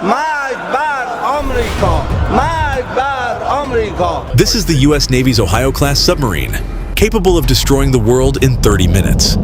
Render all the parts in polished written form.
مرگ بر آمریکا، مرگ بر America. This is the U.S. Navy's Ohio-class submarine, capable of destroying the world in 30 minutes.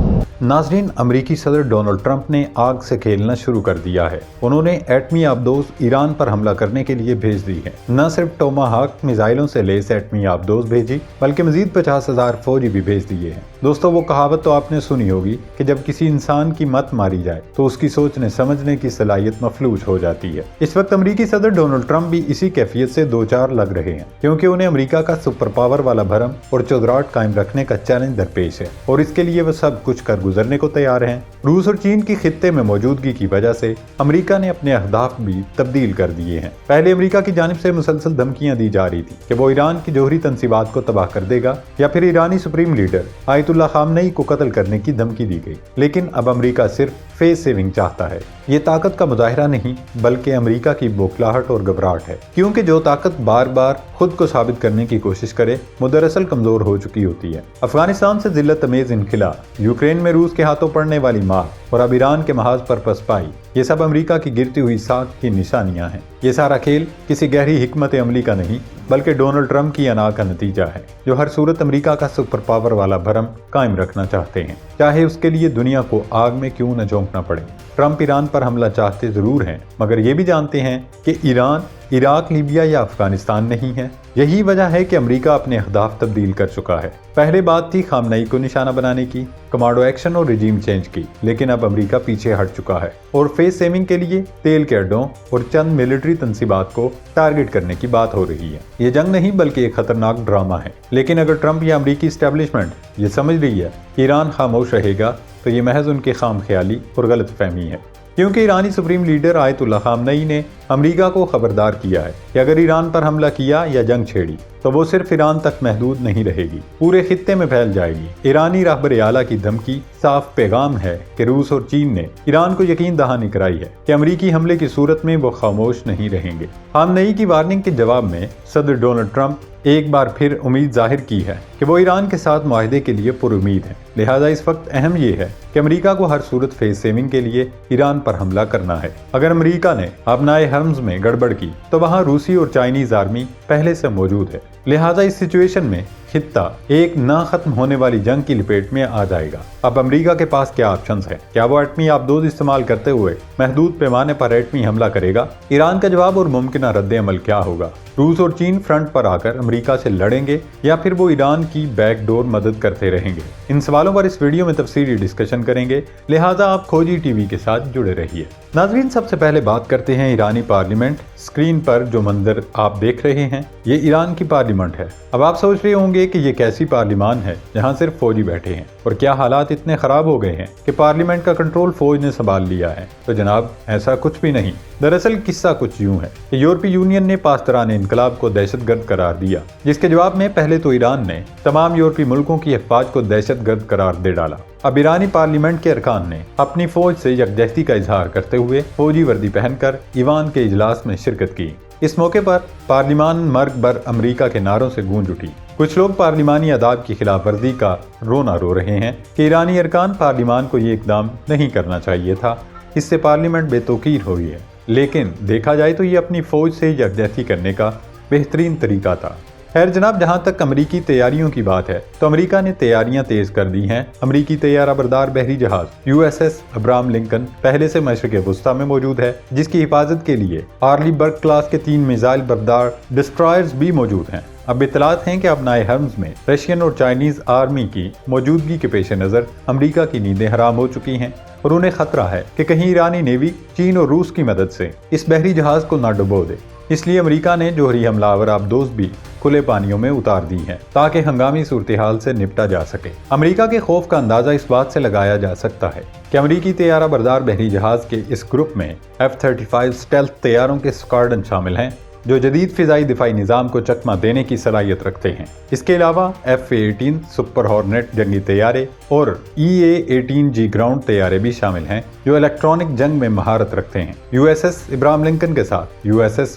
ناظرین، امریکی صدر ڈونلڈ ٹرمپ نے آگ سے کھیلنا شروع کر دیا ہے۔ انہوں نے ایٹمی آبدوز ایران پر حملہ کرنے کے لیے بھیج دی ہیں۔ نہ صرف ٹوماہاک میزائلوں سے لیس ایٹمی آبدوز بھیجی، بلکہ مزید 50,000 فوجی بھی بھیج دیے ہیں۔ دوستو، وہ کہاوت تو آپ نے سنی ہوگی کہ جب کسی انسان کی مت ماری جائے تو اس کی سوچنے سمجھنے کی صلاحیت مفلوج ہو جاتی ہے۔ اس وقت امریکی صدر ڈونلڈ ٹرمپ بھی اسی کیفیت سے دوچار لگ رہے ہیں، کیونکہ انہیں امریکہ کا سپر پاور والا بھرم اور چودراہٹ قائم رکھنے کا چیلنج درپیش ہے، اور اس کے لیے وہ سب کچھ کر گزرنے کو تیار ہیں۔ روس اور چین کی خطے میں موجودگی کی وجہ سے امریکہ نے اپنے اہداف بھی تبدیل کر دیے ہیں۔ پہلے امریکہ کی جانب سے مسلسل دھمکیاں دی جا رہی تھی کہ وہ ایران کی جوہری تنصیبات کو تباہ کر دے گا، یا پھر ایرانی سپریم لیڈر آیت اللہ خامنئی کو قتل کرنے کی دھمکی دی گئی۔ لیکن اب امریکہ صرف فیس سیونگ چاہتا ہے۔ یہ طاقت کا مظاہرہ نہیں، بلکہ امریکہ کی بوکھلاہٹ اور گھبراہٹ ہے، کیونکہ جو طاقت بار بار خود کو ثابت کرنے کی کوشش کرے وہ دراصل کمزور ہو چکی ہوتی ہے۔ افغانستان سے ذلت امیز انخلا، یوکرین میں روس کے ہاتھوں پڑنے والی مار، اور اب ایران کے محاذ پر پسپائی، یہ سب امریکہ کی گرتی ہوئی ساکھ کی نشانیاں ہیں۔ یہ سارا کھیل کسی گہری حکمت عملی کا نہیں، بلکہ ڈونلڈ ٹرمپ کی انا کا نتیجہ ہے، جو ہر صورت امریکہ کا سپر پاور والا بھرم قائم رکھنا چاہتے ہیں، چاہے اس کے لیے دنیا کو آگ میں کیوں نہ جھونکنا پڑے۔ ٹرمپ ایران پر حملہ چاہتے ضرور ہیں، مگر یہ بھی جانتے ہیں کہ ایران عراق، لیبیا یا افغانستان نہیں ہے۔ یہی وجہ ہے کہ امریکہ اپنے اہداف تبدیل کر چکا ہے۔ پہلے بات تھی خامنئی کو نشانہ بنانے کی، کمانڈو ایکشن اور رجیم چینج کی، لیکن اب امریکہ پیچھے ہٹ چکا ہے اور فیس سیونگ کے لیے تیل کے اڈوں اور چند ملٹری تنصیبات کو ٹارگٹ کرنے کی بات ہو رہی ہے۔ یہ جنگ نہیں بلکہ ایک خطرناک ڈرامہ ہے۔ لیکن اگر ٹرمپ یا امریکی اسٹیبلشمنٹ یہ سمجھ رہی ہے کہ ایران خاموش رہے گا، تو یہ محض ان کی خام خیالی اور غلط فہمی ہے، کیونکہ ایرانی سپریم لیڈر آیت اللہ خامنئی نے امریکہ کو خبردار کیا ہے کہ اگر ایران پر حملہ کیا یا جنگ چھیڑی تو وہ صرف ایران تک محدود نہیں رہے گی، پورے خطے میں پھیل جائے گی۔ ایرانی رہبر اعلیٰ کی دھمکی صاف پیغام ہے کہ روس اور چین نے ایران کو یقین دہانی کرائی ہے کہ امریکی حملے کی صورت میں وہ خاموش نہیں رہیں گے۔ خامنئی کی وارننگ کے جواب میں صدر ڈونلڈ ٹرمپ ایک بار پھر امید ظاہر کی ہے کہ وہ ایران کے ساتھ معاہدے کے لیے پر امید ہے۔ لہٰذا اس وقت اہم یہ ہے کہ امریکہ کو ہر صورت فیس سیونگ کے لیے ایران پر حملہ کرنا ہے۔ اگر امریکہ نے اپنائے حرمز میں گڑبڑ کی تو وہاں روسی اور چائنیز آرمی پہلے سے موجود ہے۔ لہٰذا اس سچویشن میں خطہ ایک نہ ختم ہونے والی جنگ کی لپیٹ میں آ جائے گا۔ اب امریکہ کے پاس کیا آپشنز ہیں؟ کیا وہ ایٹمی آبدوز استعمال کرتے ہوئے محدود پیمانے پر ایٹمی حملہ کرے گا؟ ایران کا جواب اور ممکنہ رد عمل کیا ہوگا؟ روس اور چین فرنٹ پر آ کر امریکہ سے لڑیں گے یا پھر وہ ایران کی بیک ڈور مدد کرتے رہیں گے؟ ان سوالوں پر اس ویڈیو میں تفصیلی ڈسکشن کریں گے، لہٰذا آپ کھوجی ٹی وی کے ساتھ جڑے رہیے۔ ناظرین، سب سے پہلے بات کرتے ہیں ایرانی پارلیمنٹ۔ اسکرین پر جو منظر آپ دیکھ رہے ہیں یہ ایران کی پارلیمنٹ ہے۔ اب آپ سوچ رہے ہوں گے کہ یہ کیسی پارلیمان ہے جہاں صرف فوجی بیٹھے ہیں، اور کیا حالات اتنے خراب ہو گئے ہیں کہ پارلیمنٹ کا کنٹرول فوج نے سنبھال لیا ہے؟ تو جناب، ایسا کچھ بھی نہیں۔ دراصل قصہ کچھ یوں ہے کہ یورپی یونین نے پاسداران انقلاب کو دہشت گرد قرار دیا، جس کے جواب میں پہلے تو ایران نے تمام یورپی ملکوں کی افواج کو دہشت گرد قرار دے ڈالا۔ اب ایرانی پارلیمنٹ کے ارکان نے اپنی فوج سے یکجہتی کا اظہار کرتے ہوئے فوجی وردی پہن کر ایوان کے اجلاس میں شرکت کی۔ اس موقع پر پارلیمان مرگ بر امریکہ کے نعروں سے گونج اٹھی۔ کچھ لوگ پارلیمانی آداب کی خلاف ورزی کا رونا رو رہے ہیں کہ ایرانی ارکان پارلیمان کو یہ اقدام نہیں کرنا چاہیے تھا، اس سے پارلیمنٹ بے توقیر ہوئی ہے۔ لیکن دیکھا جائے تو یہ اپنی فوج سے یکجہتی کرنے کا بہترین طریقہ تھا۔ خیر جناب، جہاں تک امریکی تیاریوں کی بات ہے تو امریکہ نے تیاریاں تیز کر دی ہیں۔ امریکی طیارہ بردار بحری جہاز USS ابراہم لنکن پہلے سے مشرق وسطیٰ میں موجود ہے، جس کی حفاظت کے لیے آرلی برگ کلاس کے 3 میزائل بردار ڈسٹرائرز بھی موجود ہیں۔ اب اطلاعات ہیں کہ اپنائے حرمز میں رشین اور چائنیز آرمی کی موجودگی کے پیش نظر امریکہ کی نیندیں حرام ہو چکی ہیں، اور انہیں خطرہ ہے کہ کہیں ایرانی نیوی چین اور روس کی مدد سے اس بحری جہاز کو نہ ڈبو دے۔ اس لیے امریکہ نے جوہری حملہ آور آبدوز بھی کھلے پانیوں میں اتار دی ہیں تاکہ ہنگامی صورتحال سے نپٹا جا سکے۔ امریکہ کے خوف کا اندازہ اس بات سے لگایا جا سکتا ہے کہ امریکی طیارہ بردار بحری جہاز کے اس گروپ میں F-35 اسٹیلتھ طیاروں کے اسکواڈرن شامل ہیں، جو جدید فضائی دفاعی نظام کو چکمہ دینے کی صلاحیت رکھتے ہیں۔ اس کے علاوہ F-18 سپر ہارنیٹ جنگی طیارے اور EA-18G گراؤنڈ طیارے بھی شامل ہیں، جو الیکٹرانک جنگ میں مہارت رکھتے ہیں۔ USS ابراہم لنکن کے ساتھ USS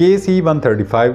KC-135